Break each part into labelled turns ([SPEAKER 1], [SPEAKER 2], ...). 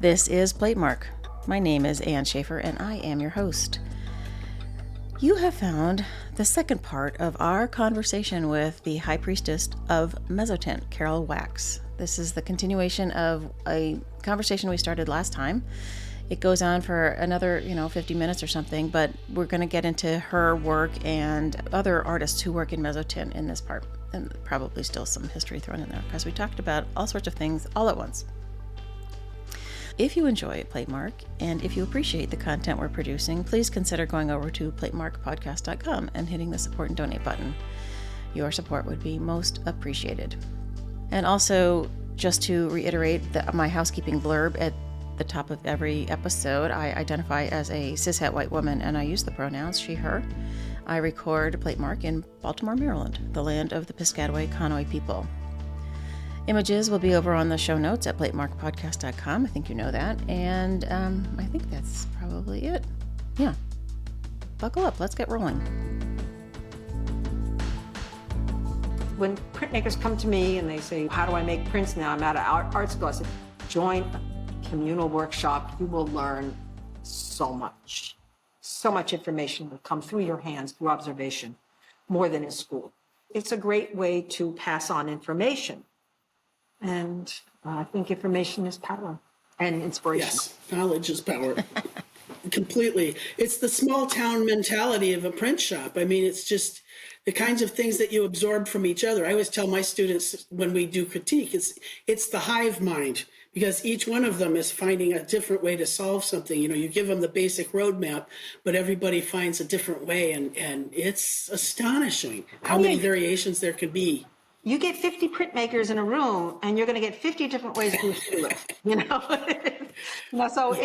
[SPEAKER 1] This is Platemark. My name is Ann Shafer, and I am your host. You have found the second part of our conversation with the High Priestess of Mezzotint, Carol Wax. This is the continuation of a conversation we started last time. It goes on for another, 50 minutes or something, but we're going to get into her work and other artists who work in Mezzotint in this part, and probably still some history thrown in there, because we talked about all sorts of things all at once. If you enjoy Platemark, and if you appreciate the content we're producing, please consider going over to platemarkpodcast.com and hitting the support and donate button. Your support would be most appreciated. And also, just to reiterate my housekeeping blurb at the top of every episode, I identify as a cishet white woman, and I use the pronouns she, her. I record Platemark in Baltimore, Maryland, the land of the Piscataway Conoy people. Images will be over on the show notes at platemarkpodcast.com. I think you know that. And I think that's probably it. Yeah. Buckle up. Let's get rolling.
[SPEAKER 2] When printmakers come to me and they say, how do I make prints now? I'm at an art school. I said, join a communal workshop. You will learn so much. So much information will come through your hands, through observation, more than in school. It's a great way to pass on information. And I think information is power and inspiration.
[SPEAKER 3] Yes, knowledge is power. Completely. It's the small town mentality of a print shop. I mean, it's just the kinds of things that you absorb from each other. I always tell my students when we do critique, it's the hive mind, because each one of them is finding a different way to solve something. You give them the basic roadmap, but everybody finds a different way. And it's astonishing how many variations there could be.
[SPEAKER 2] You get 50 printmakers in a room, and you're going to get 50 different ways to do it. So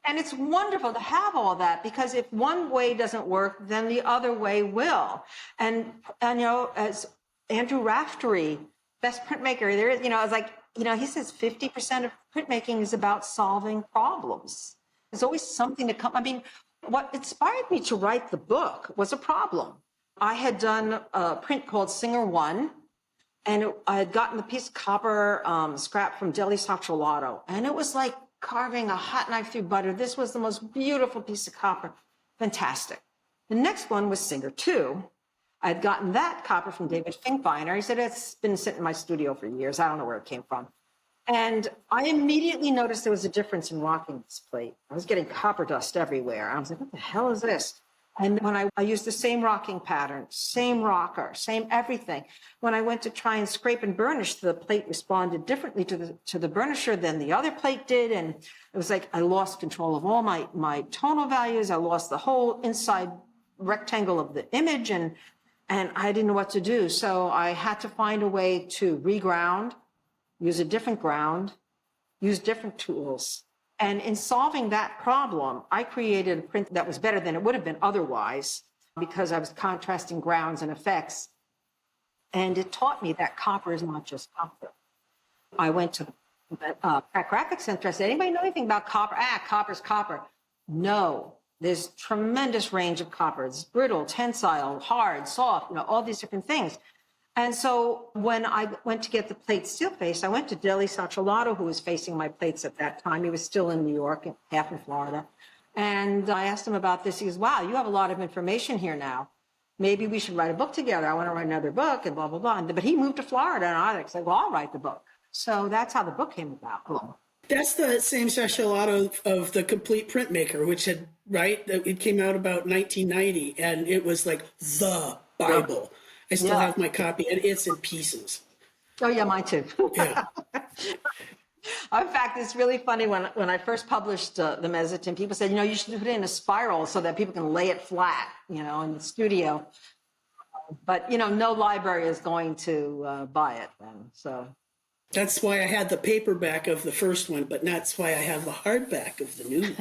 [SPEAKER 2] it's wonderful to have all that, because if one way doesn't work, then the other way will. And as Andrew Raftery, best printmaker there is, it's like, he says 50% of printmaking is about solving problems. There's always something to come. I mean, what inspired me to write the book was a problem. I had done a print called Singer 1. And I had gotten the piece of copper scrap from Delia Sacciolato. And it was like carving a hot knife through butter. This was the most beautiful piece of copper. Fantastic. The next one was Singer 2. I had gotten that copper from David Finkbeiner. He said, it's been sitting in my studio for years. I don't know where it came from. And I immediately noticed there was a difference in rocking this plate. I was getting copper dust everywhere. I was like, what the hell is this? And when I used the same rocking pattern, same rocker, same everything. When I went to try and scrape and burnish, the plate responded differently to the burnisher than the other plate did. And it was like I lost control of all my tonal values. I lost the whole inside rectangle of the image, and I didn't know what to do. So I had to find a way to reground, use a different ground, use different tools. And in solving that problem, I created a print that was better than it would have been otherwise, because I was contrasting grounds and effects. And it taught me that copper is not just copper. I went to the Pratt Graphic Center. I said, anybody know anything about copper? Copper's copper. No, there's tremendous range of copper. It's brittle, tensile, hard, soft, all these different things. And so when I went to get the plate steel face, I went to Delia Sacciolato, who was facing my plates at that time. He was still in New York, half in Florida. And I asked him about this. He goes, wow, you have a lot of information here now. Maybe we should write a book together. I want to write another book, and blah, blah, blah. But he moved to Florida, and I said, well, I'll write the book. So that's how the book came about.
[SPEAKER 3] That's the same Sacciolato of the Complete Printmaker, which had, right? It came out about 1990, and it was like the Bible. I still have my copy, and it's in pieces.
[SPEAKER 2] Oh, yeah, mine too.
[SPEAKER 3] Yeah.
[SPEAKER 2] In fact, it's really funny. When I first published the Mezzotint, people said, you should put it in a spiral so that people can lay it flat, in the studio. But, no library is going to buy it then, so.
[SPEAKER 3] That's why I had the paperback of the first one, but that's why I have the hardback of the new one.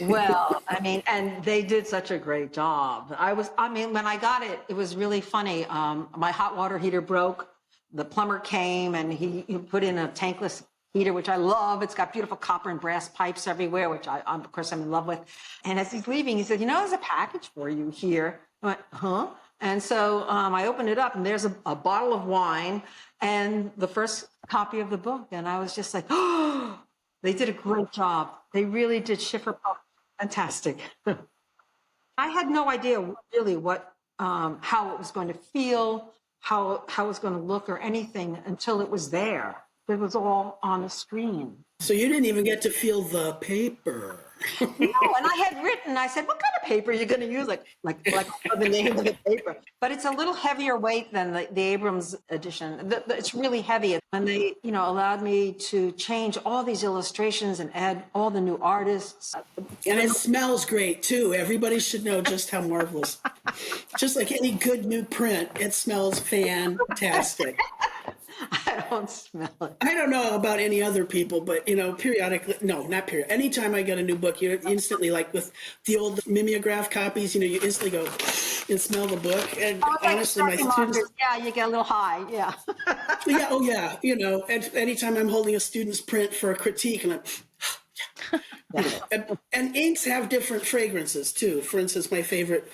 [SPEAKER 2] Well, and they did such a great job. When I got it, it was really funny. My hot water heater broke. The plumber came, and he put in a tankless heater, which I love. It's got beautiful copper and brass pipes everywhere, which of course I'm in love with. And as he's leaving, he said, there's a package for you here. I went, huh? And so I opened it up, and there's a bottle of wine and the first copy of the book. And I was just like, oh, They did a great job. They really did. Shafer, fantastic. I had no idea really what, how it was going to feel, how it was going to look or anything until it was there. It was all on the screen.
[SPEAKER 3] So you didn't even get to feel the paper.
[SPEAKER 2] No, and I had written, I said, what kind of paper are you going to use? Like the name of the paper. But it's a little heavier weight than the Abrams edition. It's really heavy. And they, allowed me to change all these illustrations and add all the new artists.
[SPEAKER 3] And it smells great too. Everybody should know just how marvelous. Just like any good new print, it smells fantastic.
[SPEAKER 2] I don't smell it.
[SPEAKER 3] I don't know about any other people, but periodically, no, not period. Anytime I get a new book, you instantly, like with the old mimeograph copies, you instantly go and smell the book. And honestly, my students,
[SPEAKER 2] yeah, you get a little high, yeah.
[SPEAKER 3] yeah, oh yeah, and anytime I'm holding a student's print for a critique, and and inks have different fragrances too. For instance, my favorite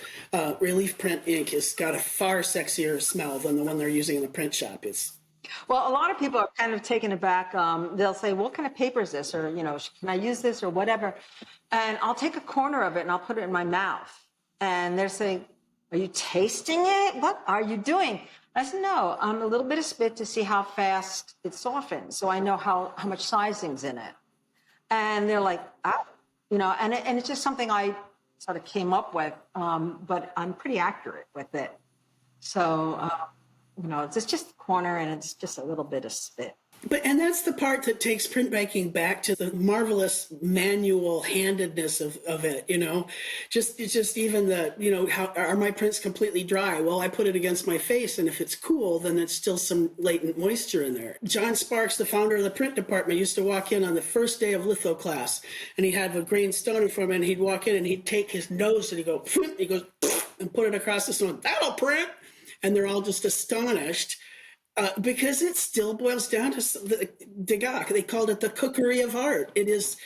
[SPEAKER 3] relief print ink has got a far sexier smell than the one they're using in the print shop.
[SPEAKER 2] Well, a lot of people are kind of taken aback. They'll say, what kind of paper is this? Or, can I use this or whatever? And I'll take a corner of it and I'll put it in my mouth. And they're saying, are you tasting it? What are you doing? I said, no, I'm a little bit of spit to see how fast it softens. So I know how much sizing's in it. And they're like, and it's just something I sort of came up with, but I'm pretty accurate with it. So, it's just a corner and it's just a little bit of spit.
[SPEAKER 3] And that's the part that takes printmaking back to the marvelous manual handedness of it, just even the, how are my prints completely dry? Well, I put it against my face, and if it's cool, then there's still some latent moisture in there. John Sparks, the founder of the print department, used to walk in on the first day of litho class, and he had a grain stone in front of him, and he'd walk in and he'd take his nose and he goes, and put it across the stone. That'll print. And they're all just astonished because it still boils down to the Degas. They called it the cookery of art. It's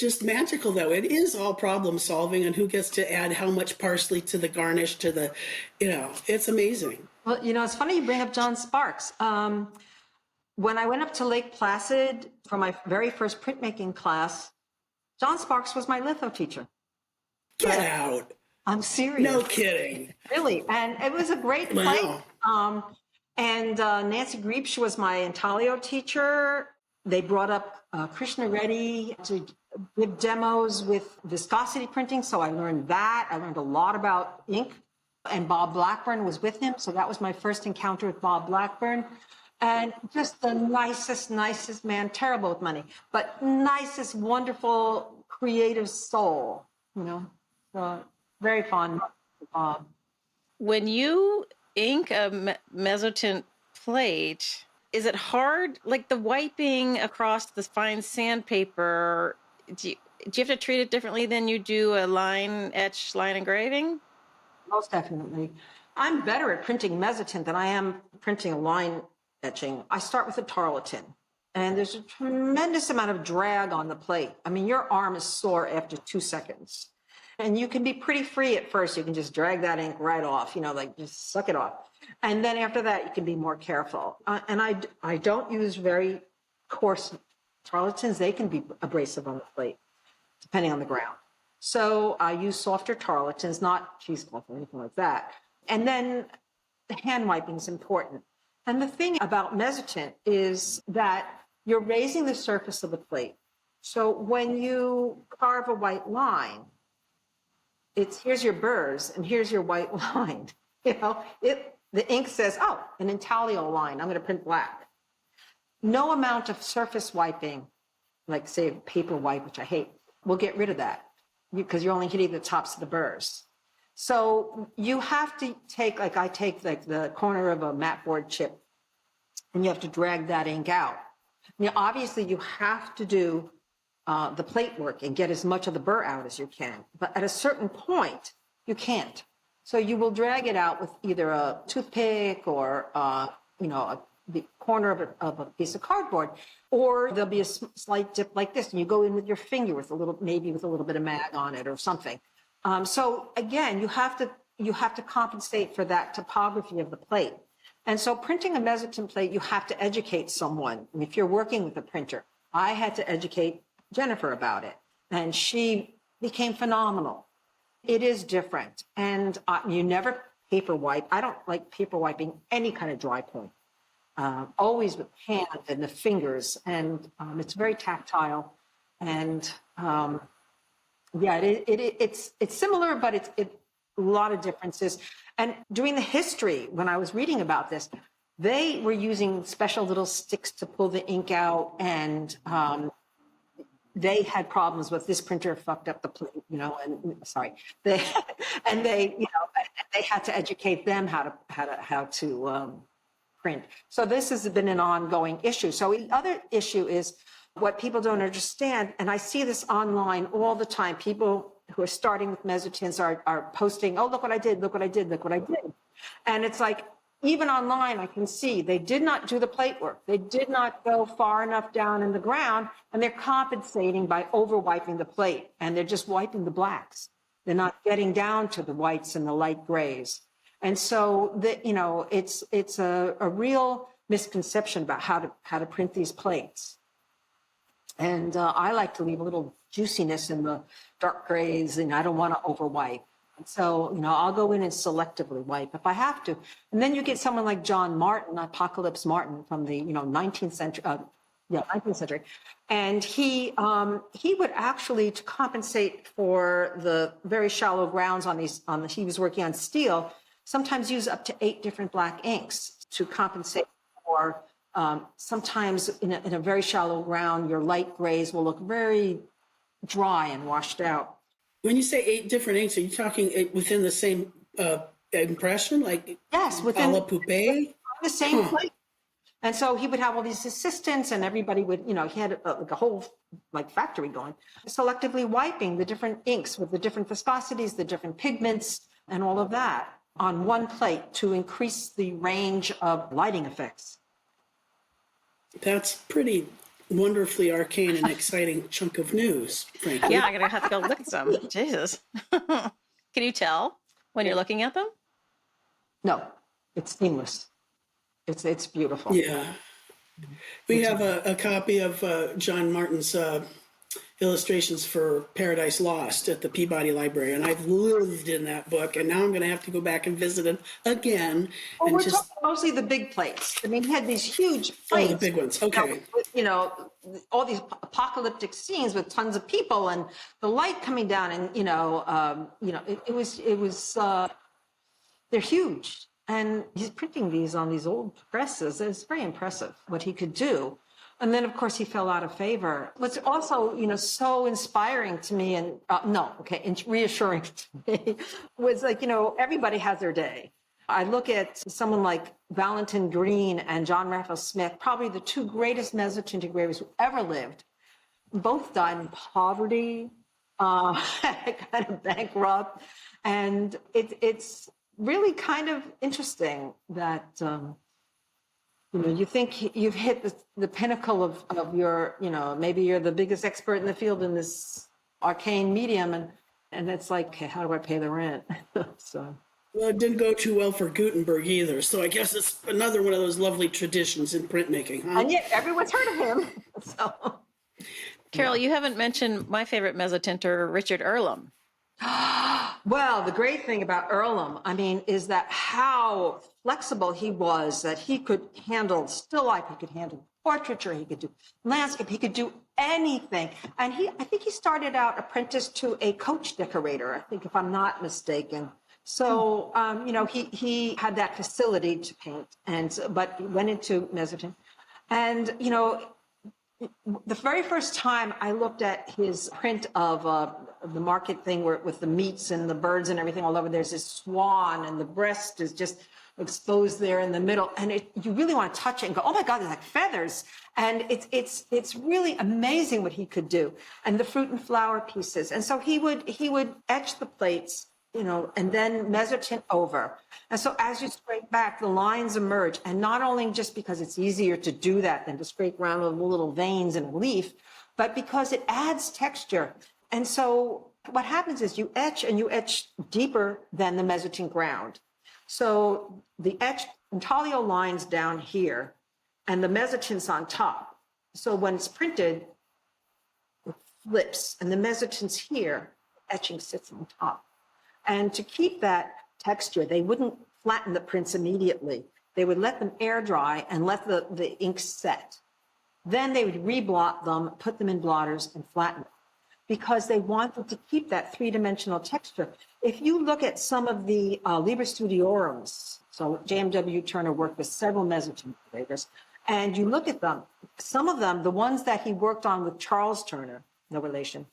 [SPEAKER 3] just magical, though. It is all problem solving, and who gets to add how much parsley to the garnish to the, it's amazing.
[SPEAKER 2] Well, it's funny you bring up John Sparks. When I went up to Lake Placid for my very first printmaking class, John Sparks was my litho teacher.
[SPEAKER 3] Get out.
[SPEAKER 2] I'm serious.
[SPEAKER 3] No kidding.
[SPEAKER 2] Really. And it was a great place. And Nancy Greepsch was my intaglio teacher. They brought up Krishna Reddy to give demos with viscosity printing. So I learned that. I learned a lot about ink. And Bob Blackburn was with him. So that was my first encounter with Bob Blackburn. And just the nicest man, terrible with money, but nicest, wonderful, creative soul, So, very fond of Bob.
[SPEAKER 1] When you ink a Mezzotint plate, is it hard, like the wiping across the fine sandpaper, do you have to treat it differently than you do a line engraving?
[SPEAKER 2] Most definitely. I'm better at printing Mezzotint than I am printing a line etching. I start with a tarlatan, and there's a tremendous amount of drag on the plate. I mean, your arm is sore after 2 seconds. And you can be pretty free at first. You can just drag that ink right off, just suck it off. And then after that, you can be more careful. And I don't use very coarse tarlatans. They can be abrasive on the plate, depending on the ground. So I use softer tarlatans, not cheesecloth or anything like that. And then the hand wiping is important. And the thing about Mezzotint is that you're raising the surface of the plate. So when you carve a white line, here's your burrs and here's your white line. The ink says, an intaglio line, I'm going to print black. No amount of surface wiping, like say paper wipe, which I hate, will get rid of that because you're only hitting the tops of the burrs. So you have to take, I take the corner of a mat board chip and you have to drag that ink out. Obviously you have to do the plate work and get as much of the burr out as you can. But at a certain point, you can't. So you will drag it out with either a toothpick or, the corner of a piece of cardboard, or there'll be a slight dip like this, and you go in with your finger with maybe with a little bit of mag on it or something. So again, you have to compensate for that topography of the plate. And so printing a Mezzotint plate, you have to educate someone. And if you're working with a printer, I had to educate Jennifer about it, and she became phenomenal. It is different, and you never paper wipe. I don't like paper wiping any kind of dry point. Always with hand and the fingers, and it's very tactile, and yeah, it's similar, but it's a lot of differences. And during the history, when I was reading about this, they were using special little sticks to pull the ink out, and they had problems with this printer fucked up the plate, you know, and sorry, they and they, you know, they had to educate them how to print. So this has been an ongoing issue. So the other issue is what people don't understand, and I see this online all the time. People who are starting with mezzotints are posting, oh, look what I did, look what I did, look what I did. And it's like, even online, I can see they did not do the plate work. They did not go far enough down in the ground, and they're compensating by over wiping the plate, and they're just wiping the blacks. They're not getting down to the whites and the light grays. And so, you know, it's a real misconception about how to print these plates. And I like to leave a little juiciness in the dark grays, and I don't want to over wipe. So, you know, I'll go in and selectively wipe if I have to. And then you get someone like John Martin, Apocalypse Martin from the, 19th century, 19th century. And he would actually, to compensate for the very shallow grounds he was working on steel, sometimes use up to 8 different black inks to compensate for, sometimes in a very shallow ground, your light grays will look very dry and washed out.
[SPEAKER 3] When you say 8 different inks, are you talking within the same impression? Like,
[SPEAKER 2] yes,
[SPEAKER 3] within the
[SPEAKER 2] same plate. And so he would have all these assistants, and everybody would, he had like a whole factory going, selectively wiping the different inks with the different viscosities, the different pigments, and all of that on one plate to increase the range of lighting effects.
[SPEAKER 3] That's pretty wonderfully arcane and exciting chunk of news, frankly.
[SPEAKER 1] Yeah, I'm going to have to go look at some. Jesus. Can you tell when you're looking at them?
[SPEAKER 2] No, it's seamless. It's beautiful.
[SPEAKER 3] Yeah. We have a copy of John Martin's illustrations for Paradise Lost at the Peabody Library, and I've lived in that book, and now I'm going to have to go back and visit it again.
[SPEAKER 2] Well, we're talking mostly the big plates. I mean, he had these huge plates.
[SPEAKER 3] Oh, the big ones. Okay.
[SPEAKER 2] With, all these apocalyptic scenes with tons of people and the light coming down, and it was they're huge. And he's printing these on these old presses. It's very impressive what he could do. And then, of course, he fell out of favor. What's also, so inspiring to me and reassuring to me was everybody has their day. I look at someone like Valentin Green and John Raphael Smith, probably the 2 greatest Mezzotint engravers who ever lived. Both died in poverty, kind of bankrupt. And it's really kind of interesting that, you think you've hit the pinnacle of your, maybe you're the biggest expert in the field in this arcane medium, and it's like, okay, how do I pay the rent? So.
[SPEAKER 3] Well, it didn't go too well for Gutenberg either, so I guess it's another one of those lovely traditions in printmaking, huh?
[SPEAKER 2] And yet everyone's heard of him. So.
[SPEAKER 1] Carol, you haven't mentioned my favorite mezzotinter, Richard Earlham.
[SPEAKER 2] Well, the great thing about Earlham, is that how flexible he was, that he could handle still life, he could handle portraiture, he could do landscape, he could do anything. And I think he started out apprenticed to a coach decorator, I think, if I'm not mistaken. So, he had that facility to paint, but he went into Mezzotint. And, the very first time I looked at his print of the market thing with the meats and the birds and everything all over, there's this swan and the breast is just exposed there in the middle. And you really want to touch it and go, oh my God, they're like feathers. And it's really amazing what he could do. And the fruit and flower pieces. And so he would etch the plates, and then mezzotint over. And so as you scrape back, the lines emerge. And not only just because it's easier to do that than to scrape around with little veins in a leaf, but because it adds texture. And so what happens is you etch deeper than the mezzotint ground. So the etched intaglio lines down here and the mezzotint's on top. So when it's printed, it flips, and the mezzotint's here, etching sits on top. And to keep that texture, they wouldn't flatten the prints immediately. They would let them air dry and let the ink set. Then they would reblot them, put them in blotters, and flatten them, because they wanted to keep that three-dimensional texture. If you look at some of the Liber Studiorums, so JMW Turner worked with several Mezzotint engravers, and you look at them, some of them, the ones that he worked on with Charles Turner, no relation,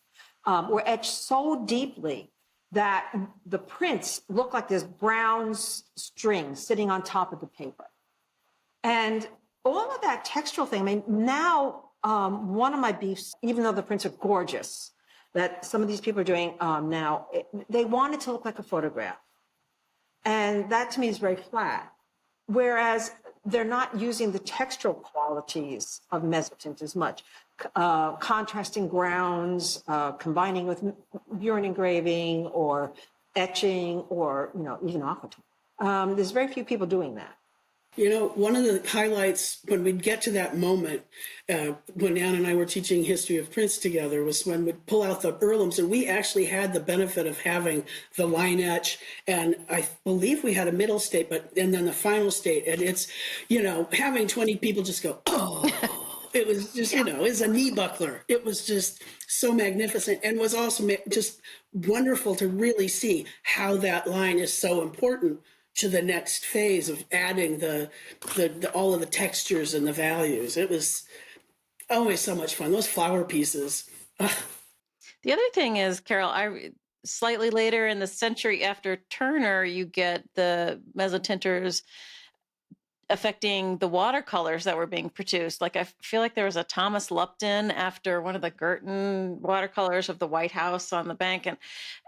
[SPEAKER 2] were etched so deeply that the prints look like this brown string sitting on top of the paper. And all of that textural thing, I mean, now one of my beefs, even though the prints are gorgeous, that some of these people are doing now, they want it to look like a photograph. And that to me is very flat. Whereas they're not using the textural qualities of Mezzotint as much. Contrasting grounds, combining with urine engraving or etching or, even aquatine. There's very few people doing that.
[SPEAKER 3] One of the highlights when we'd get to that moment, when Ann and I were teaching history of prints together, was when we'd pull out the Earlhams, and we actually had the benefit of having the line etch, and I believe we had a middle state, and then the final state, and it's, having 20 people just go, oh, it was just, it was a knee buckler. It was just so magnificent, and was also just wonderful to really see how that line is so important to the next phase of adding the all of the textures and the values. It was always so much fun. Those flower pieces.
[SPEAKER 1] The other thing is, Carol, slightly later in the century after Turner, you get the mezzotinters affecting the watercolors that were being produced. Like, I feel like there was a Thomas Lupton after one of the Girton watercolors of the White House on the bank. And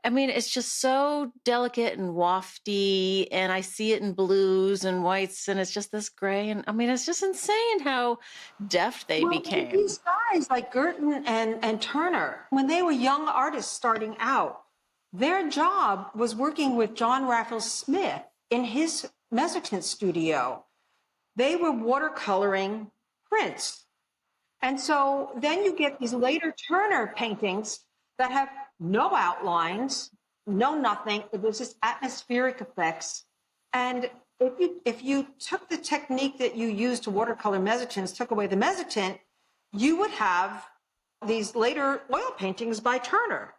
[SPEAKER 1] I mean, it's just so delicate and wafty, and I see it in blues and whites, and it's just this gray. And I mean, it's just insane how deft they became.
[SPEAKER 2] These guys like Girton and Turner, when they were young artists starting out, their job was working with John Raphael Smith in his Mezzotint studio. They were watercoloring prints. And so then you get these later Turner paintings that have no outlines, no nothing. It was just atmospheric effects. And if you took the technique that you used to watercolor mezzotints, took away the mezzotint, you would have these later oil paintings by Turner.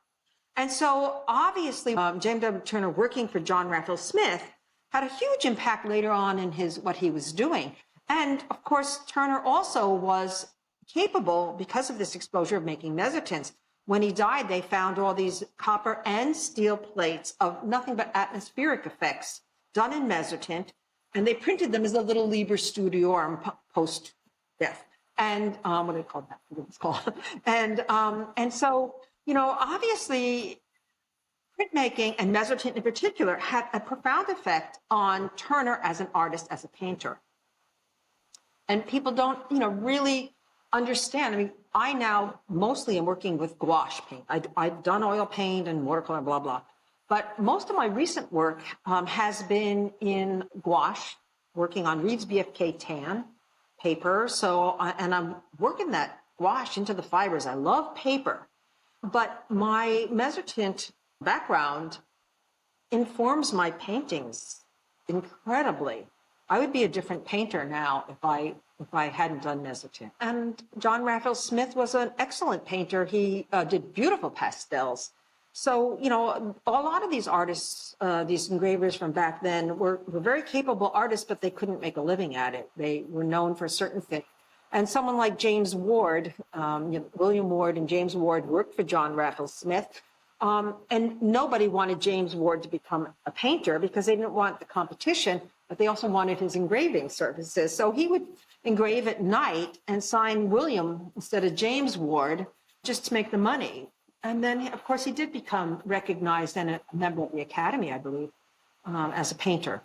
[SPEAKER 2] And so obviously, James W. Turner working for John Raphael Smith had a huge impact later on in what he was doing. And of course, Turner also was capable, because of this exposure, of making mezzotints. When he died, they found all these copper and steel plates of nothing but atmospheric effects done in mezzotint, and they printed them as a little Liber Studiorum post-death. And what do they call that? What it's called. And so, obviously, printmaking, and mezzotint in particular, had a profound effect on Turner as an artist, as a painter. And people don't, really understand. I mean, I now mostly am working with gouache paint. I've done oil paint and watercolor, blah, blah. But most of my recent work has been in gouache, working on Reeves BFK tan paper. So, and I'm working that gouache into the fibers. I love paper. But my mezzotint background informs my paintings incredibly. I would be a different painter now if I hadn't done mezzotint. And John Raphael Smith was an excellent painter. He did beautiful pastels. So, a lot of these artists, these engravers from back then were very capable artists, but they couldn't make a living at it. They were known for a certain thing. And someone like James Ward, William Ward and James Ward worked for John Raphael Smith. And nobody wanted James Ward to become a painter because they didn't want the competition, but they also wanted his engraving services. So he would engrave at night and sign William instead of James Ward just to make the money. And then, of course, he did become recognized and a member of the Academy, I believe, as a painter.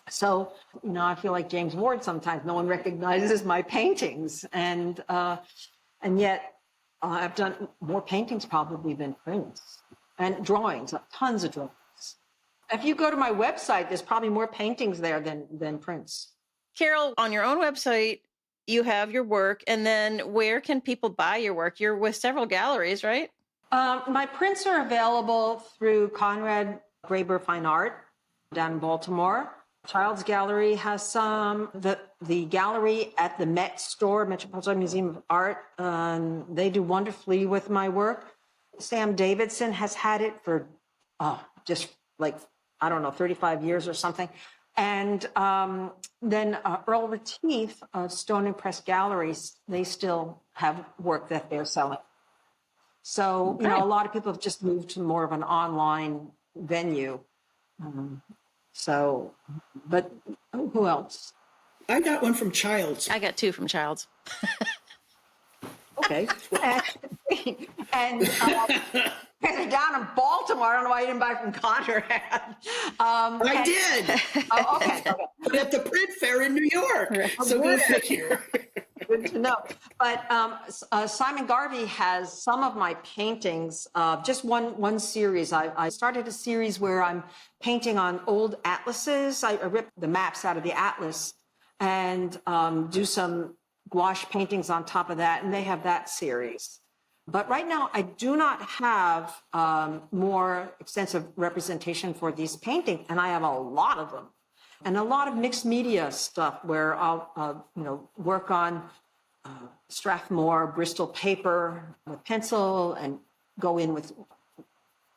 [SPEAKER 2] So, I feel like James Ward sometimes. No one recognizes my paintings. And yet, I've done more paintings probably than prints, and drawings, tons of drawings. If you go to my website, there's probably more paintings there than prints.
[SPEAKER 1] Carol, on your own website, you have your work, and then where can people buy your work? You're with several galleries, right?
[SPEAKER 2] My prints are available through Conrad Graber Fine Art down in Baltimore. Child's Gallery has some. The gallery at the Met store, Metropolitan Museum of Art, they do wonderfully with my work. Sam Davidson has had it for just like, I don't know, 35 years or something. And then Earl Retief of Stone and Press Galleries, they still have work that they're selling. So, a lot of people have just moved to more of an online venue. But who else?
[SPEAKER 3] I got one from Childs.
[SPEAKER 1] I got 2 from Childs.
[SPEAKER 2] Okay. and down in Baltimore, I don't know why you didn't buy from Conrad.
[SPEAKER 3] I did.
[SPEAKER 2] Oh, okay.
[SPEAKER 3] But at the print fair in New York. Right. So go figure.
[SPEAKER 2] Good to know. But Simon Garvey has some of my paintings, just one series. I started a series where I'm painting on old atlases. I rip the maps out of the atlas and do some gouache paintings on top of that, and they have that series. But right now, I do not have more extensive representation for these paintings, and I have a lot of them. And a lot of mixed media stuff where I'll work on Strathmore Bristol paper with pencil and go in with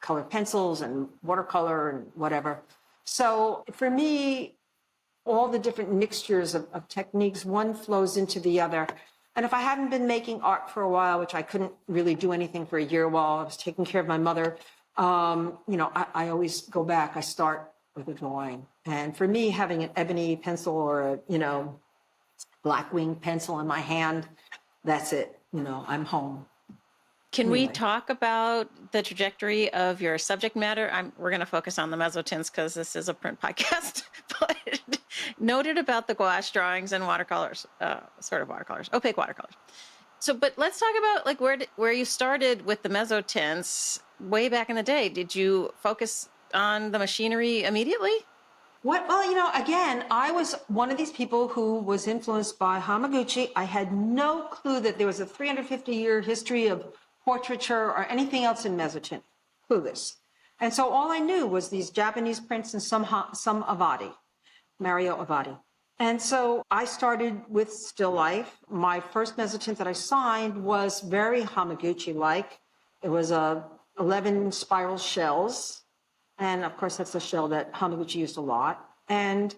[SPEAKER 2] colored pencils and watercolor and whatever. So for me, all the different mixtures of techniques, one flows into the other. And if I hadn't been making art for a while, which I couldn't really do anything for a year while I was taking care of my mother, I always go back. I start with a drawing. And for me, having an ebony pencil or a, Blackwing pencil in my hand, that's it. I'm home.
[SPEAKER 1] Can we talk about the trajectory of your subject matter? We're going to focus on the Mezzotints because this is a print podcast, but noted about the gouache drawings and watercolors, opaque watercolors. So, but let's talk about where you started with the Mezzotints way back in the day. Did you focus on the machinery immediately?
[SPEAKER 2] Well, again, I was one of these people who was influenced by Hamaguchi. I had no clue that there was a 350-year history of portraiture or anything else in Mezzotint. Clueless. And so all I knew was these Japanese prints and some Avati, Mario Avati. And so I started with still life. My first Mezzotint that I signed was very Hamaguchi-like. It was 11 spiral shells. And of course, that's a shell that Hamaguchi used a lot. And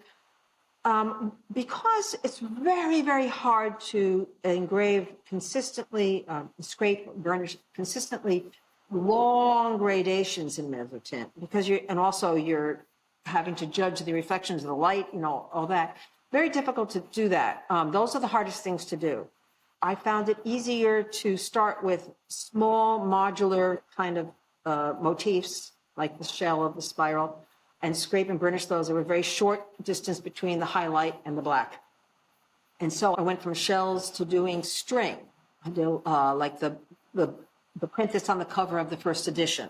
[SPEAKER 2] because it's very, very hard to engrave consistently, scrape, burnish consistently long gradations in Mezzotint, because you're having to judge the reflections of the light, all that. Very difficult to do that. Those are the hardest things to do. I found it easier to start with small modular kind of motifs, like the shell of the spiral, and scrape and burnish those. There were very short distance between the highlight and the black. And so I went from shells to doing string. I do like the print that's on the cover of the first edition,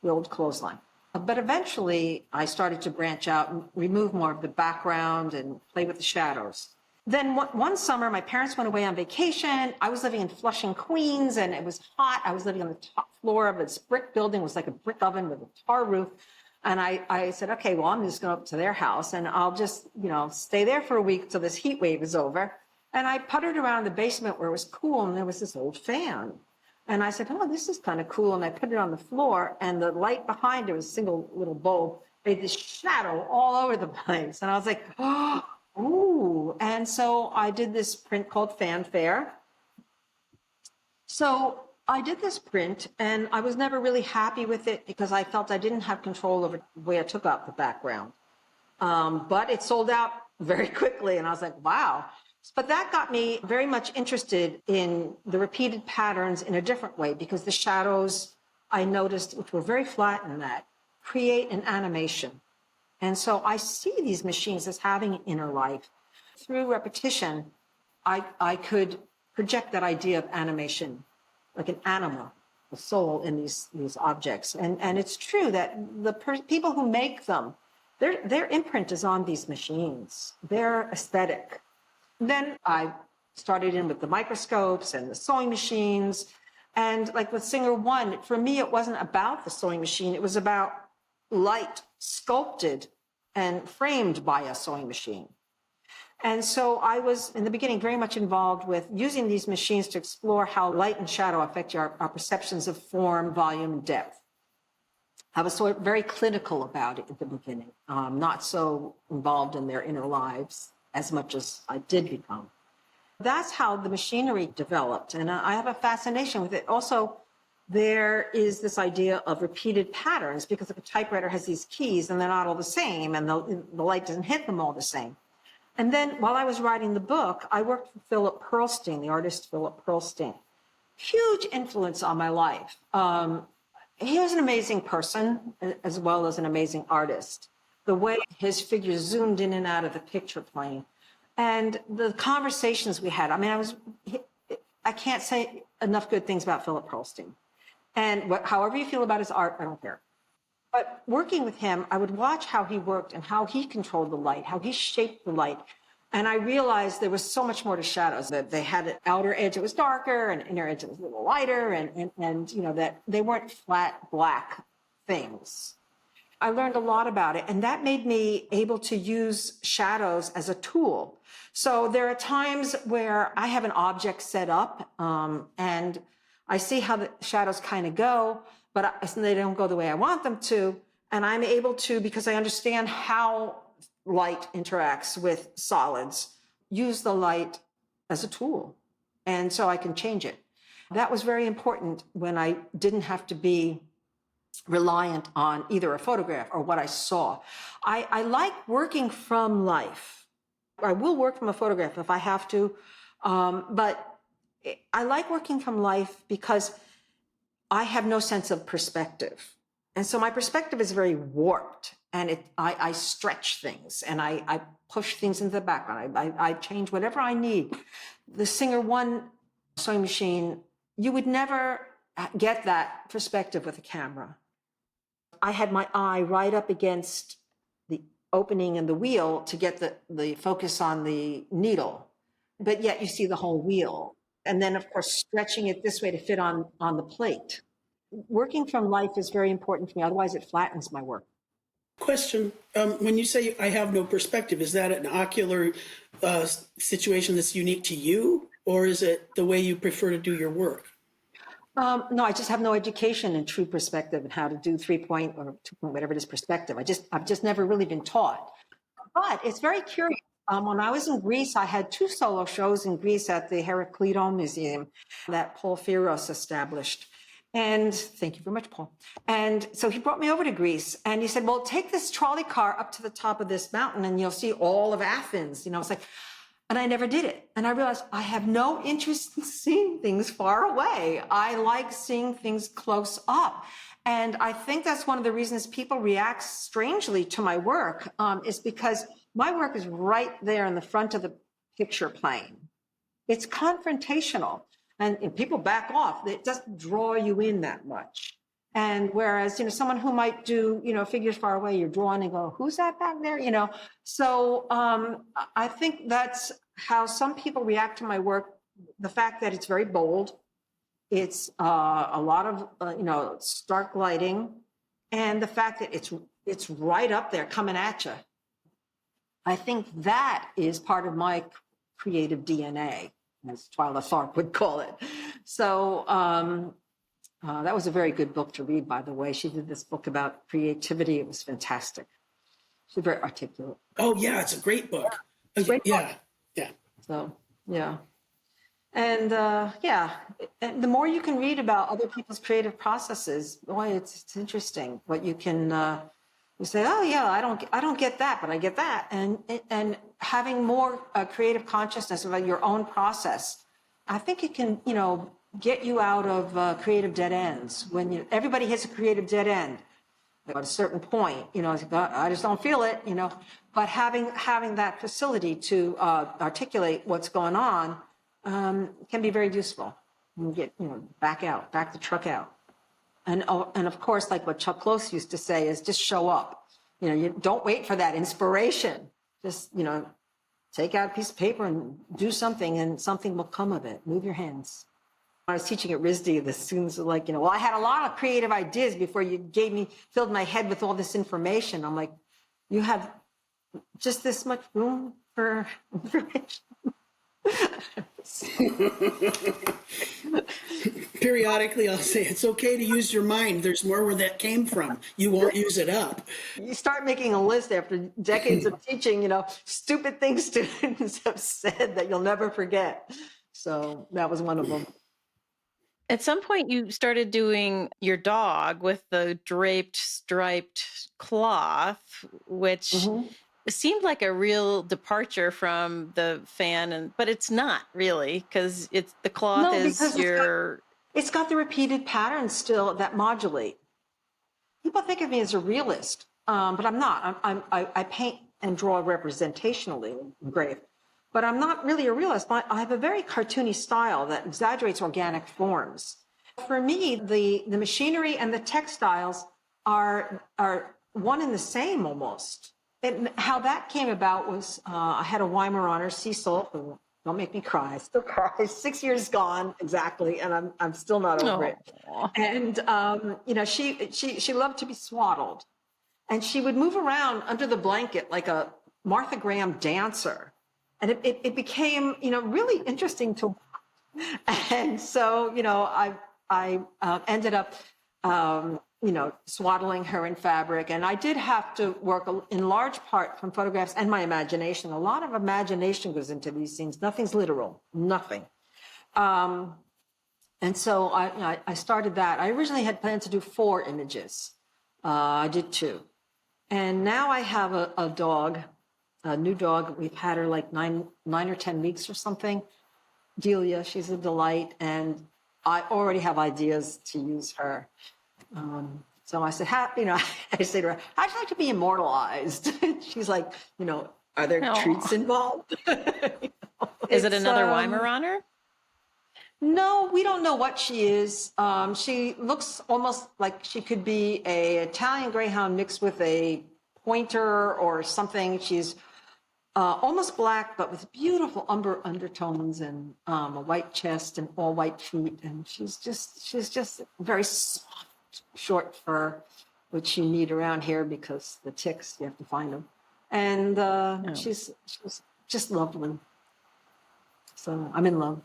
[SPEAKER 2] the old clothesline. But eventually I started to branch out and remove more of the background and play with the shadows. Then one summer, my parents went away on vacation. I was living in Flushing, Queens, and it was hot. I was living on the top floor of this brick building. It was like a brick oven with a tar roof. And I said, okay, well, I'm just going up to their house, and I'll just, stay there for a week till this heat wave is over. And I puttered around the basement where it was cool, and there was this old fan. And I said, oh, this is kind of cool. And I put it on the floor, and the light behind it was a single little bulb, made this shadow all over the place. And I was like, oh, ooh. And so I did this print called Fanfare. So I did this print, and I was never really happy with it because I felt I didn't have control over the way I took out the background. But it sold out very quickly, and I was like, wow. But that got me very much interested in the repeated patterns in a different way, because the shadows I noticed, which were very flat in that, create an animation. And so I see these machines as having an inner life. Through repetition, I could project that idea of animation, like an anima, a soul in these objects. And it's true that the people who make them, their imprint is on these machines. They're aesthetic. Then I started in with the microscopes and the sewing machines. And like with Singer 1, for me, it wasn't about the sewing machine. It was about light sculpted and framed by a sewing machine. And so I was, in the beginning, very much involved with using these machines to explore how light and shadow affect our perceptions of form, volume, and depth. I was sort of very clinical about it at the beginning, not so involved in their inner lives as much as I did become. That's how the machinery developed, and I have a fascination with it. Also, there is this idea of repeated patterns because the typewriter has these keys and they're not all the same, and the light doesn't hit them all the same. And then while I was writing the book, I worked for Philip Pearlstein, the artist Philip Pearlstein. Huge influence on my life. He was an amazing person as well as an amazing artist. The way his figures zoomed in and out of the picture plane and the conversations we had. I mean, I can't say enough good things about Philip Pearlstein. And however you feel about his art, I don't care. But working with him, I would watch how he worked and how he controlled the light, how he shaped the light. And I realized there was so much more to shadows, that they had an outer edge that was darker and an inner edge that was a little lighter, and you know, that they weren't flat black things. I learned a lot about it, and that made me able to use shadows as a tool. So there are times where I have an object set up, and I see how the shadows kind of go, but they don't go the way I want them to. And I'm able to, because I understand how light interacts with solids, use the light as a tool. And so I can change it. That was very important when I didn't have to be reliant on either a photograph or what I saw. I like working from life. I will work from a photograph if I have to, but I like working from life because I have no sense of perspective. And so my perspective is very warped, and I stretch things and I push things into the background. I change whatever I need. The Singer 1 sewing machine, you would never get that perspective with a camera. I had my eye right up against the opening in the wheel to get the focus on the needle, but yet you see the whole wheel. And then, of course, stretching it this way to fit on the plate. Working from life is very important to me. Otherwise, it flattens my work.
[SPEAKER 3] Question. When you say I have no perspective, is that an ocular situation that's unique to you, or is it the way you prefer to do your work?
[SPEAKER 2] No, I just have no education in true perspective and how to do 3-point or 2-point, whatever it is, perspective. I've just never really been taught. But it's very curious. When I was in Greece, I had 2 solo shows in Greece at the Heraklion Museum that Paul Firos established. And thank you very much, Paul. And so he brought me over to Greece, and he said, well, take this trolley car up to the top of this mountain and you'll see all of Athens. You know, it's like, and I never did it. And I realized I have no interest in seeing things far away. I like seeing things close up. And I think that's one of the reasons people react strangely to my work, is because my work is right there in the front of the picture plane. It's confrontational. And people back off. It doesn't draw you in that much. And whereas, you know, someone who might do, you know, figures far away, you're drawn and go, who's that back there? You know, so I think that's how some people react to my work. The fact that it's very bold. It's a lot of, you know, stark lighting. And the fact that it's right up there coming at you. I think that is part of my creative DNA, as Twyla Tharp would call it. So that was a very good book to read, by the way. She did this book about creativity. It was fantastic. She's very articulate.
[SPEAKER 3] Oh, yeah, it's a great book. Yeah.
[SPEAKER 2] So, yeah. And and the more you can read about other people's creative processes, boy, it's interesting what you can, you say, oh yeah, I don't get that, but I get that. And having more creative consciousness about your own process, I think it can, you know, get you out of creative dead ends. When everybody hits a creative dead end at a certain point, you know, I just don't feel it, you know. But having that facility to articulate what's going on can be very useful. You get, you know, back the truck out. And of course, like what Chuck Close used to say is just show up. You know, you don't wait for that inspiration. Just, you know, take out a piece of paper and do something, and something will come of it. Move your hands. When I was teaching at RISD, the students were like, well, I had a lot of creative ideas before you filled my head with all this information. I'm like, you have just this much room for information.
[SPEAKER 3] Periodically, I'll say it's okay to use your mind. There's more where that came from. You won't use it up.
[SPEAKER 2] You start making a list after decades of teaching, stupid things students have said that you'll never forget. So that was one of them.
[SPEAKER 1] At some point, you started doing your dog with the draped, striped cloth, which seemed like a real departure from the fan, but it's not really, because the cloth is your...
[SPEAKER 2] It's got the repeated patterns still that modulate. People think of me as a realist, but I'm not. I paint and draw representationally, engrave. But I'm not really a realist. I have a very cartoony style that exaggerates organic forms. For me, the machinery and the textiles are one and the same almost. And how that came about was I had a Weimaraner, Cecil, who, don't make me cry, I still cry. 6 years gone exactly, and I'm still not over it. And she loved to be swaddled, and she would move around under the blanket like a Martha Graham dancer. And it became, really interesting to watch. And so, I ended up, swaddling her in fabric. And I did have to work in large part from photographs and my imagination. A lot of imagination goes into these scenes. Nothing's literal, nothing. And so I started that. I originally had planned to do 4 images. I did 2. And now I have a dog, a new dog. We've had her like 9 or 10 weeks or something. Delia, she's a delight, and I already have ideas to use her. So I said, I say to her, how'd you like to be immortalized? She's like, are there treats involved?
[SPEAKER 1] Is it another Weimaraner?
[SPEAKER 2] No, we don't know what she is. She looks almost like she could be an Italian Greyhound mixed with a pointer or something. She's almost black, but with beautiful umber undertones and a white chest and all white feet. And she's just very soft, short fur, which you need around here because the ticks, you have to find them. And she's just lovely. So I'm in love.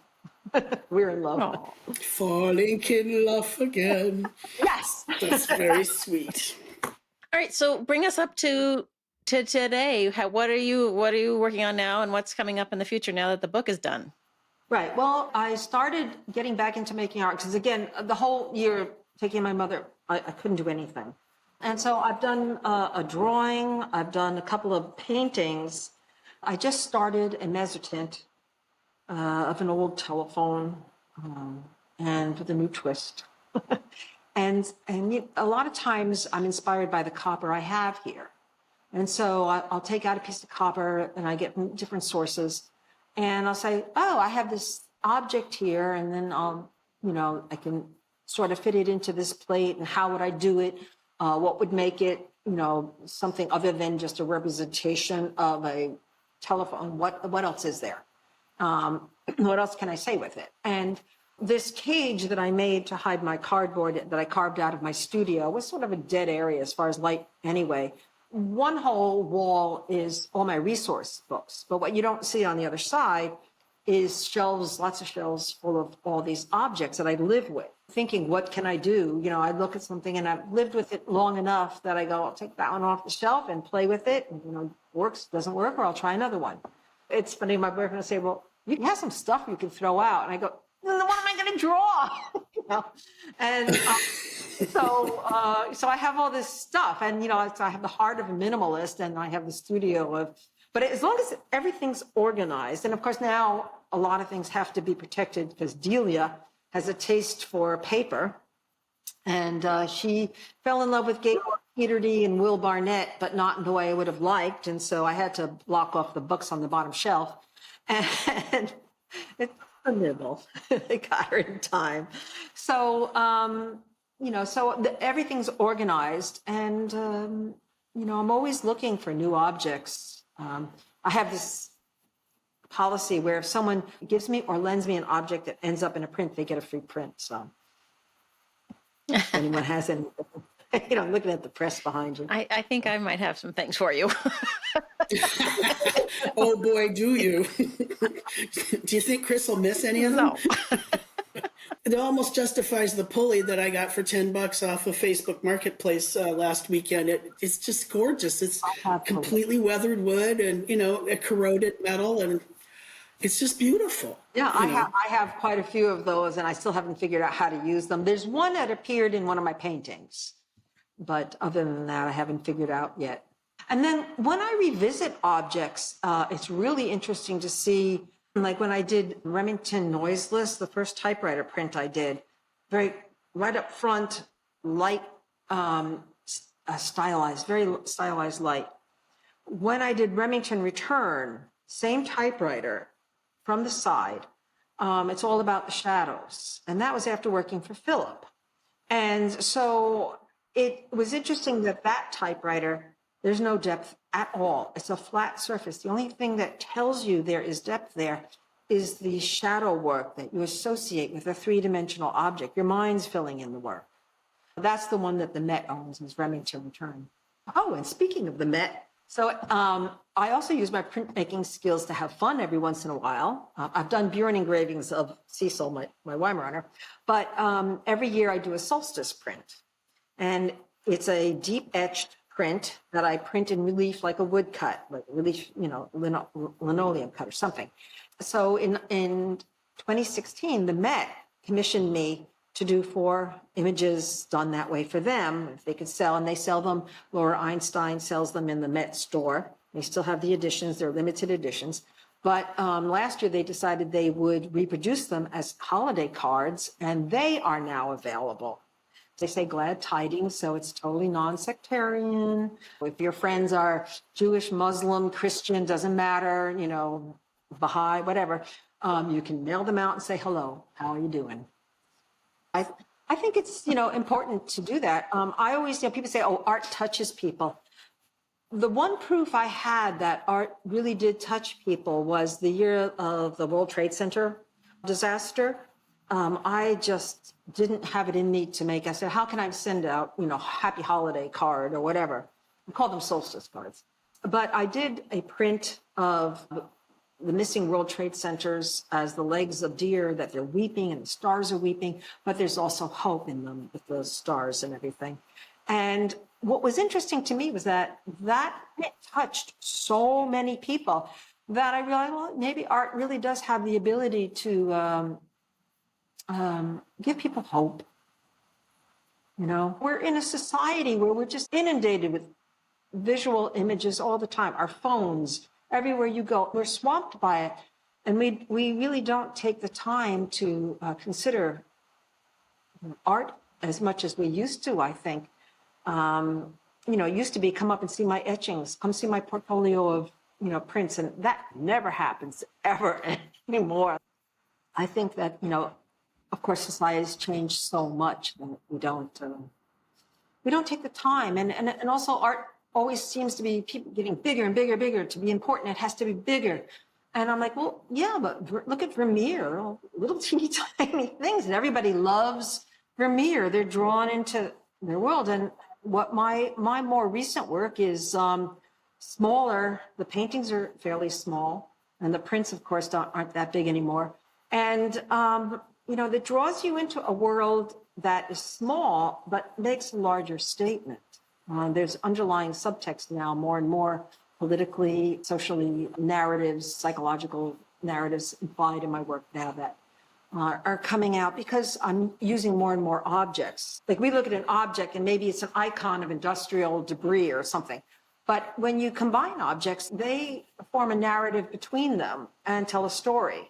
[SPEAKER 2] We're in love.
[SPEAKER 1] Aww.
[SPEAKER 3] Falling in love again.
[SPEAKER 2] Yes.
[SPEAKER 3] That's very sweet.
[SPEAKER 1] All right, so bring us up to today. What are you working on now, and what's coming up in the future now that the book is done?
[SPEAKER 2] Right. Well, I started getting back into making art because, again, the whole year taking my mother, I couldn't do anything. And so I've done a drawing. I've done a couple of paintings. I just started a Mezzotint of an old telephone and with a new twist. and a lot of times I'm inspired by the copper I have here. And so I'll take out a piece of copper and I get from different sources and I'll say, oh, I have this object here. And then I can sort of fit it into this plate, and how would I do it? What would make it, something other than just a representation of a telephone? What else is there? What else can I say with it? And this cage that I made to hide my cardboard that I carved out of my studio was sort of a dead area as far as light anyway. One whole wall is all my resource books, but what you don't see on the other side is shelves, lots of shelves full of all these objects that I live with, thinking, what can I do? I look at something and I've lived with it long enough that I go, I'll take that one off the shelf and play with it. And, works, doesn't work, or I'll try another one. It's funny, my boyfriend will say, well, you have some stuff you can throw out. And I go, well, what am I going to draw? And so I have all this stuff, and so I have the heart of a minimalist, and I have the studio of. But as long as everything's organized, and of course now a lot of things have to be protected because Delia has a taste for paper, and she fell in love with Gabriel Peterdy and Will Barnett, but not in the way I would have liked, and so I had to block off the books on the bottom shelf, and it's a nibble. I got her in time. So, everything's organized, and, I'm always looking for new objects. I have this policy where if someone gives me or lends me an object that ends up in a print, they get a free print. So if anyone has any, I'm looking at the press behind you.
[SPEAKER 1] I think I might have some things for you.
[SPEAKER 3] Oh boy, do you? Do you think Chris will miss any of them?
[SPEAKER 1] No.
[SPEAKER 3] It almost justifies the pulley that I got for $10 off of Facebook Marketplace last weekend. It's just gorgeous. It's completely weathered wood and, a corroded metal, and it's just beautiful.
[SPEAKER 2] Yeah, I have quite a few of those, and I still haven't figured out how to use them. There's one that appeared in one of my paintings, but other than that, I haven't figured out yet. And then when I revisit objects, it's really interesting to see, like when I did Remington Noiseless, the first typewriter print I did, very right up front, light, stylized, very stylized light. When I did Remington Return, same typewriter from the side, it's all about the shadows. And that was after working for Philip. And so it was interesting that typewriter, there's no depth at all. It's a flat surface. The only thing that tells you there is depth there is the shadow work that you associate with a three-dimensional object. Your mind's filling in the work. That's the one that the Met owns, is Remington Return. Oh, and speaking of the Met, so I also use my printmaking skills to have fun every once in a while. I've done Buren engravings of Cecil, my Weimaraner, but every year I do a solstice print. And it's a deep etched print that I print in relief, like a woodcut, like relief, linoleum cut or something. So in 2016, the Met commissioned me to do 4 images done that way for them, if they could sell, and they sell them. Laura Einstein sells them in the Met store. They still have the editions, they're limited editions. But last year they decided they would reproduce them as holiday cards, and they are now available. They say glad tidings, so it's totally non-sectarian. If your friends are Jewish, Muslim, Christian, doesn't matter, Baha'i, whatever, you can mail them out and say, hello, how are you doing? I think it's, important to do that. I always, people say, oh, art touches people. The one proof I had that art really did touch people was the year of the World Trade Center disaster. I just didn't have it in me to make. I said, how can I send out, happy holiday card or whatever? We call them solstice cards. But I did a print of the missing World Trade Centers as the legs of deer, that they're weeping and the stars are weeping, but there's also hope in them with those stars and everything. And what was interesting to me was that print touched so many people that I realized, well, maybe art really does have the ability to give people hope. We're in a society where we're just inundated with visual images all the time. Our phones, everywhere you go, we're swamped by it. And we really don't take the time to consider art as much as we used to, I think. It used to be, come up and see my etchings, come see my portfolio of, prints. And that never happens ever anymore. I think that, of course, society has changed so much that we don't take the time. And also art always seems to be people getting bigger and bigger and bigger. To be important, it has to be bigger. And I'm like, well, yeah, but look at Vermeer, little teeny tiny things. And everybody loves Vermeer. They're drawn into their world. And what my more recent work is smaller. The paintings are fairly small. And the prints, of course, aren't that big anymore. And, that draws you into a world that is small, but makes a larger statement. There's underlying subtext now, more and more politically, socially, narratives, psychological narratives implied in my work now that are coming out because I'm using more and more objects. Like we look at an object and maybe it's an icon of industrial debris or something. But when you combine objects, they form a narrative between them and tell a story.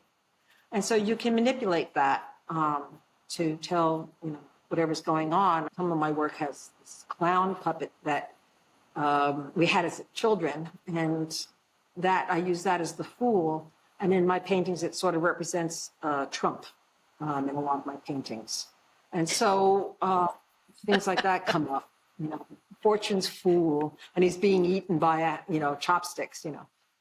[SPEAKER 2] And so you can manipulate that to tell, whatever's going on. Some of my work has this clown puppet that we had as children, and that I use that as the fool. And in my paintings, it sort of represents Trump in a lot of my paintings. And so things like that come up, Fortune's fool, and he's being eaten by, chopsticks,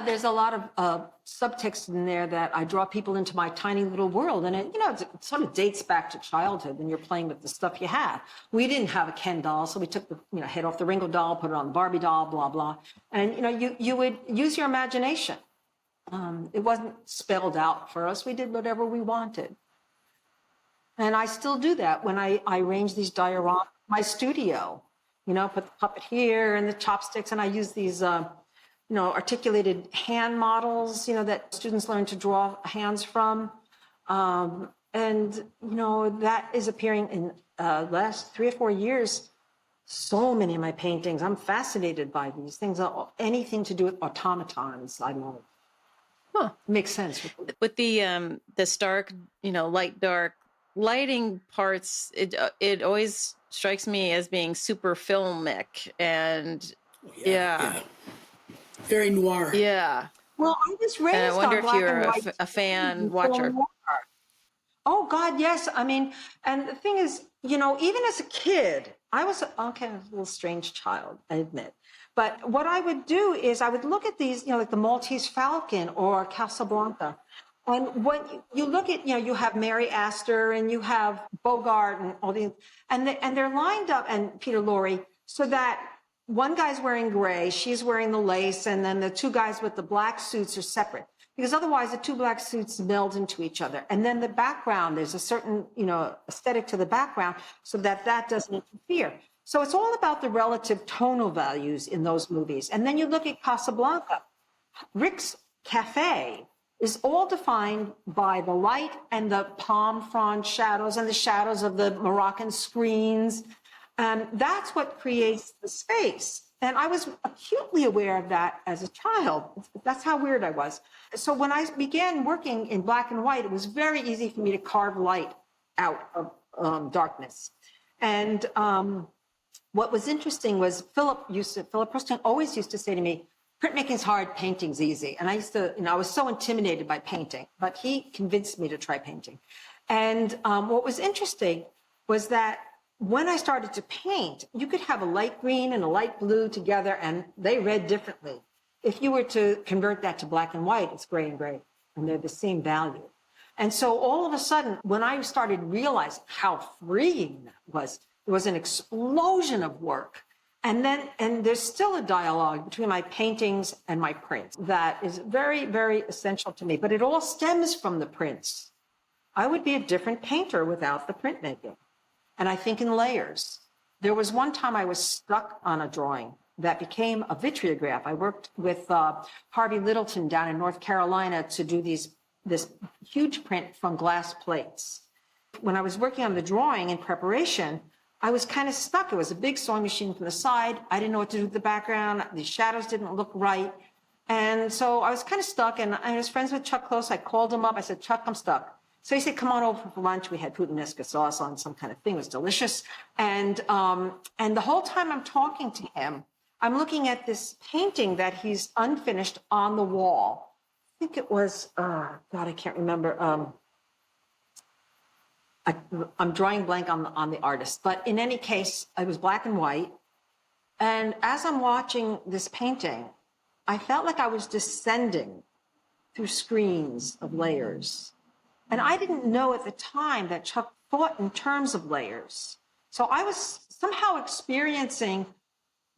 [SPEAKER 2] There's a lot of subtext in there that I draw people into my tiny little world. And it sort of dates back to childhood when you're playing with the stuff you have. We didn't have a Ken doll, so we took the head off the Ringo doll, put it on the Barbie doll, blah, blah. And, you would use your imagination. It wasn't spelled out for us. We did whatever we wanted. And I still do that when I arrange these dioramas in my studio. Put the puppet here and the chopsticks, and I use these articulated hand models, that students learn to draw hands from. And that is appearing in last 3 or 4 years. So many of my paintings, I'm fascinated by these things. Anything to do with automatons, I love. Huh. Makes sense.
[SPEAKER 1] With the stark, light, dark lighting parts, it always strikes me as being super filmic and yeah.
[SPEAKER 3] Very noir.
[SPEAKER 1] Yeah.
[SPEAKER 2] Well, I was raised
[SPEAKER 1] and I wonder
[SPEAKER 2] on
[SPEAKER 1] if you're
[SPEAKER 2] black
[SPEAKER 1] a fan watcher.
[SPEAKER 2] Oh God, yes. I mean, and the thing is, even as a kid, I was a little strange child, I admit. But what I would do is I would look at these, like the Maltese Falcon or Casablanca. And when you look at, you have Mary Astor and you have Bogart and all these, and they're lined up, and Peter Lorre, so that one guy's wearing gray, she's wearing the lace, and then the two guys with the black suits are separate. Because otherwise the two black suits meld into each other. And then the background, there's a certain, aesthetic to the background so that doesn't interfere. So it's all about the relative tonal values in those movies. And then you look at Casablanca. Rick's Cafe is all defined by the light and the palm frond shadows and the shadows of the Moroccan screens. And that's what creates the space. And I was acutely aware of that as a child. That's how weird I was. So when I began working in black and white, it was very easy for me to carve light out of darkness. And what was interesting was Philip Preston always used to say to me, printmaking's hard, painting's easy. And I was so intimidated by painting, but he convinced me to try painting. And what was interesting was that when I started to paint, you could have a light green and a light blue together and they read differently. If you were to convert that to black and white, it's gray and gray, and they're the same value. And so all of a sudden, when I started realizing how freeing that was, there was an explosion of work. And there's still a dialogue between my paintings and my prints that is very, very essential to me. But it all stems from the prints. I would be a different painter without the printmaking. And I think in layers. There was one time I was stuck on a drawing that became a vitriograph. I worked with Harvey Littleton down in North Carolina to do this huge print from glass plates. When I was working on the drawing in preparation, I was kind of stuck. It was a big sewing machine from the side. I didn't know what to do with the background. The shadows didn't look right. And so I was kind of stuck, and I was friends with Chuck Close. I called him up. I said, Chuck, I'm stuck. So he said, come on over for lunch. We had puttanesca sauce on some kind of thing. It was delicious. And the whole time I'm talking to him, I'm looking at this painting that he's unfinished on the wall. I think it was, God, I can't remember. I'm drawing blank on the artist. But in any case, it was black and white. And as I'm watching this painting, I felt like I was descending through screens of layers. And I didn't know at the time that Chuck thought in terms of layers. So I was somehow experiencing,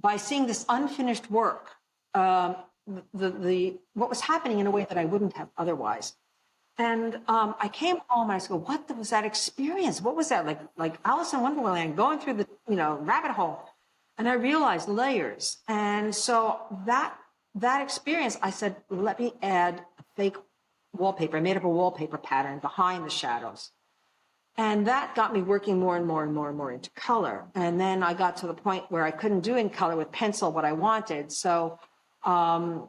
[SPEAKER 2] by seeing this unfinished work, what was happening in a way that I wouldn't have otherwise. And I came home and I said, what was that experience? What was that? Like Alice in Wonderland, going through the rabbit hole. And I realized layers. And so that experience, I said, let me add a fake wallpaper. I made up a wallpaper pattern behind the shadows. And that got me working more and more and more and more into color. And then I got to the point where I couldn't do in color with pencil what I wanted. So I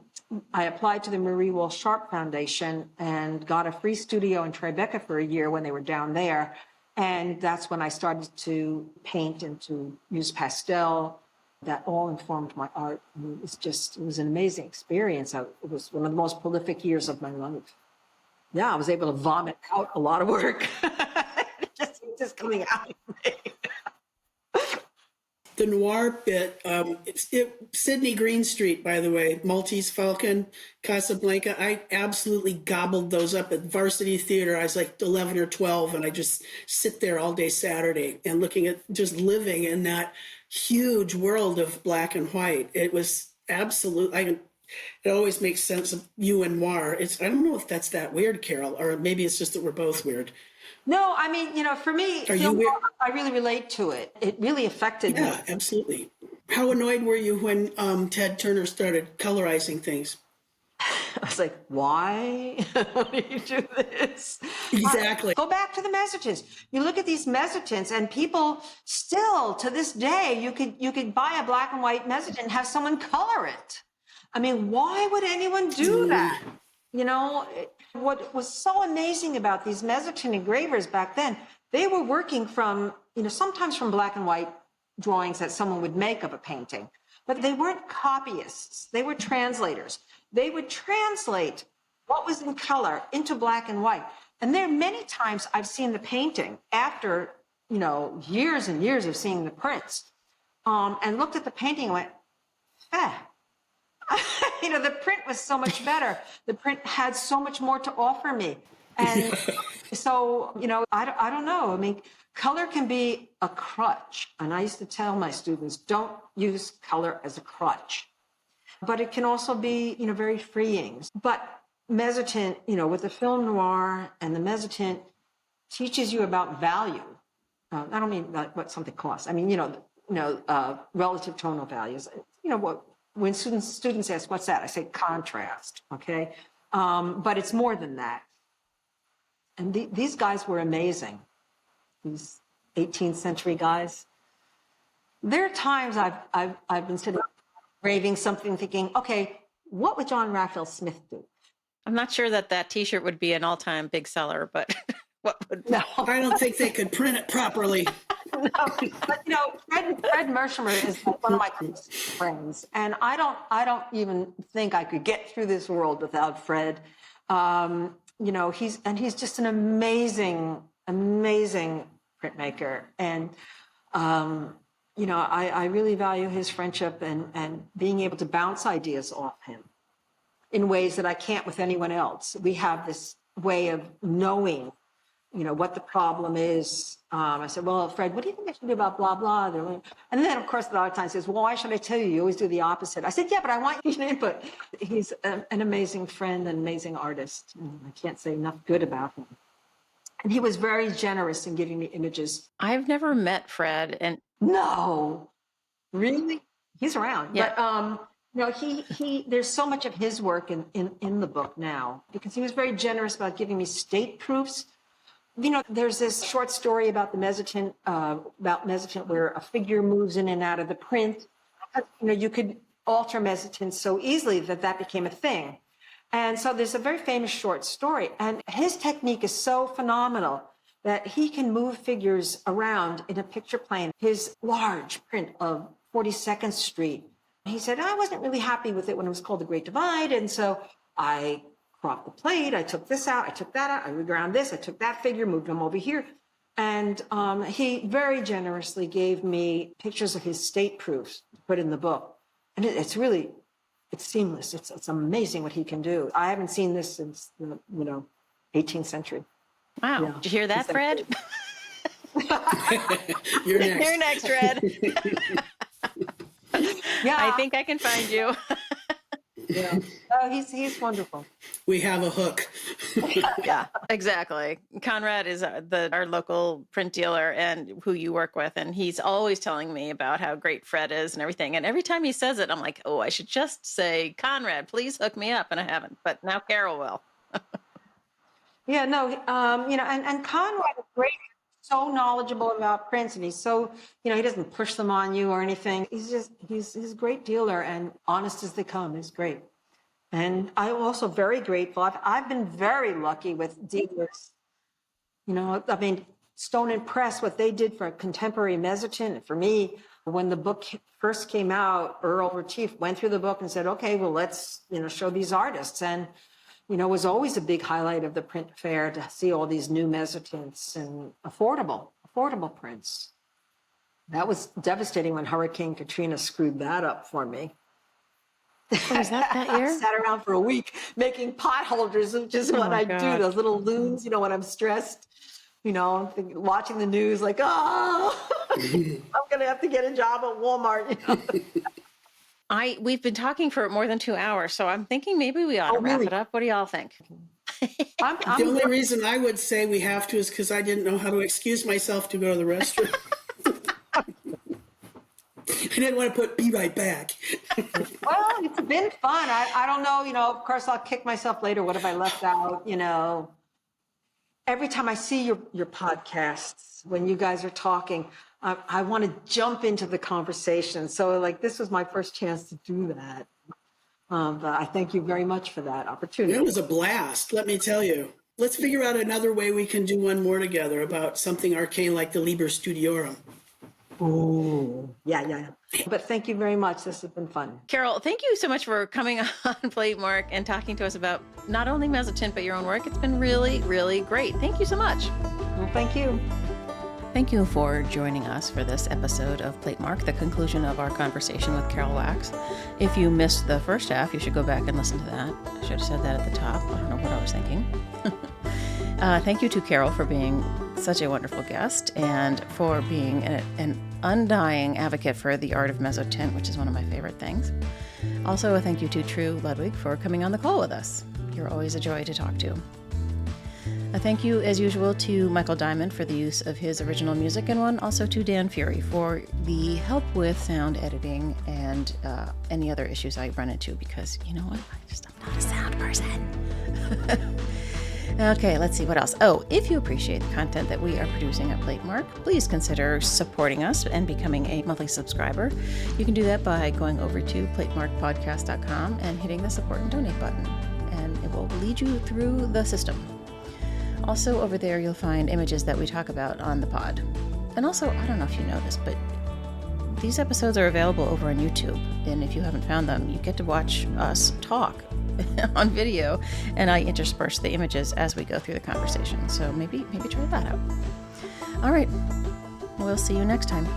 [SPEAKER 2] applied to the Marie Walsh Sharp Foundation and got a free studio in Tribeca for a year when they were down there. And that's when I started to paint and to use pastel. That all informed my art. And it was an amazing experience. It was one of the most prolific years of my life. Yeah, I was able to vomit out a lot of work. just coming out of me.
[SPEAKER 3] The noir bit, Sydney Greenstreet, by the way, Maltese Falcon, Casablanca, I absolutely gobbled those up at Varsity Theater. I was like 11 or 12, and I just sit there all day Saturday and looking at, just living in that huge world of black and white. It was absolute. It always makes sense of you and noir. I don't know if that's that weird, Carol, or maybe it's just that we're both weird.
[SPEAKER 2] No, I mean, for me, I really relate to it. It really affected me.
[SPEAKER 3] Yeah, absolutely. How annoyed were you when Ted Turner started colorizing things?
[SPEAKER 2] I was like, why? Why do you do this?
[SPEAKER 3] Exactly.
[SPEAKER 2] Go back to the Mezzotints. You look at these Mezzotints, and people still, to this day, you could buy a black and white Mezzotint and have someone color it. I mean, why would anyone do that? What was so amazing about these Mezzotint engravers back then, they were working from, sometimes from black and white drawings that someone would make of a painting, but they weren't copyists. They were translators. They would translate what was in color into black and white. And there are many times I've seen the painting after, years and years of seeing the prints, and looked at the painting and went, the print was so much better. The print had so much more to offer me. And so, I don't know. I mean, color can be a crutch. And I used to tell my students, don't use color as a crutch. But it can also be, very freeing. But Mezzotint, with the film noir and the Mezzotint teaches you about value. I don't mean what something costs. I mean, relative tonal values. When students ask, what's that? I say contrast, okay? But it's more than that. And these guys were amazing, these 18th century guys. There are times I've been sitting raving something thinking, okay, what would John Raphael Smith do?
[SPEAKER 1] I'm not sure that T-shirt would be an all-time big seller, but what would...
[SPEAKER 3] No, I don't think they could print it properly.
[SPEAKER 2] No, but Fred Mershimer is one of my close friends, and I don't even think I could get through this world without Fred. He's just an amazing printmaker, and I really value his friendship and being able to bounce ideas off him in ways that I can't with anyone else. We have this way of knowing what the problem is. I said, well, Fred, what do you think I should do about blah, blah? And then, of course, a lot of times he says, well, why should I tell you? You always do the opposite. I said, yeah, but I want you to input. He's an amazing friend, an amazing artist. I can't say enough good about him. And he was very generous in giving me images.
[SPEAKER 1] I've never met Fred. And
[SPEAKER 2] no, really? He's around.
[SPEAKER 1] Yeah.
[SPEAKER 2] But, there's so much of his work in the book now, because he was very generous about giving me state proofs. There's this short story about the Mezzotint, where a figure moves in and out of the print. You could alter Mezzotint so easily that became a thing. And so there's a very famous short story, and his technique is so phenomenal that he can move figures around in a picture plane. His large print of 42nd Street, he said, I wasn't really happy with it when it was called The Great Divide, and so I cropped the plate, I took this out, I took that out, I reground this, I took that figure, moved them over here. And he very generously gave me pictures of his state proofs to put in the book. And it's seamless. It's amazing what he can do. I haven't seen this since the 18th century.
[SPEAKER 1] Wow.
[SPEAKER 2] Yeah.
[SPEAKER 1] Did you hear that, Fred?
[SPEAKER 3] You're next.
[SPEAKER 1] You're next, Fred.
[SPEAKER 2] Yeah.
[SPEAKER 1] I think I can find you.
[SPEAKER 2] Yeah. Oh, he's wonderful.
[SPEAKER 3] We have a hook.
[SPEAKER 1] Yeah, exactly. Conrad is our local print dealer and who you work with. And he's always telling me about how great Fred is and everything. And every time he says it, I'm like, oh, I should just say, Conrad, please hook me up. And I haven't, but now Carol will.
[SPEAKER 2] Yeah, no, and Conrad is great. So knowledgeable about prints, and he's so, he doesn't push them on you or anything. He's a great dealer, and honest as they come. He's great. And I'm also very grateful. I've been very lucky with dealers. Stone and Press, what they did for contemporary Mezzotint, for me, when the book first came out, Earl Retief went through the book and said, okay, well, let's, show these artists. And it was always a big highlight of the print fair to see all these new Mezzotints and affordable prints. That was devastating when Hurricane Katrina screwed that up for me.
[SPEAKER 1] Oh, was that year?
[SPEAKER 2] I sat around for a week making pot holders, which is what I do, those little loons, when I'm stressed, watching the news like, oh, I'm going to have to get a job at Walmart.
[SPEAKER 1] We've been talking for more than 2 hours, so I'm thinking maybe we ought to wrap it up. What do y'all think?
[SPEAKER 3] The only reason I would say we have to is because I didn't know how to excuse myself to go to the restroom. I didn't want to be right back.
[SPEAKER 2] Well, it's been fun. I don't know, of course I'll kick myself later. What have I left out? Every time I see your podcasts, when you guys are talking, I want to jump into the conversation. So this was my first chance to do that. But I thank you very much for that opportunity.
[SPEAKER 3] It was a blast, let me tell you. Let's figure out another way we can do one more together about something arcane like the Liber Studiorum.
[SPEAKER 2] Oh, yeah. But thank you very much. This has been fun.
[SPEAKER 1] Carol, thank you so much for coming on Platemark and talking to us about not only Mezzotint, but your own work. It's been really, really great. Thank you so much.
[SPEAKER 2] Well, thank you.
[SPEAKER 1] Thank you for joining us for this episode of Platemark, the conclusion of our conversation with Carol Wax. If you missed the first half, you should go back and listen to that. I should have said that at the top. I don't know what I was thinking. Thank you to Carol for being such a wonderful guest and for being an undying advocate for the art of Mezzotint, which is one of my favorite things. Also, a thank you to True Ludwig for coming on the call with us. You're always a joy to talk to. A thank you, as usual, to Michael Diamond for the use of his original music, and one also to Dan Fury for the help with sound editing and any other issues I run into, because you know what? I'm not a sound person. Okay, let's see what else. Oh, if you appreciate the content that we are producing at Platemark, please consider supporting us and becoming a monthly subscriber. You can do that by going over to platemarkpodcast.com and hitting the support and donate button, and it will lead you through the system. Also, over there, you'll find images that we talk about on the pod. And also, I don't know if you know this, but these episodes are available over on YouTube. And if you haven't found them, you get to watch us talk on video, and I intersperse the images as we go through the conversation. So maybe try that out. All right. We'll see you next time.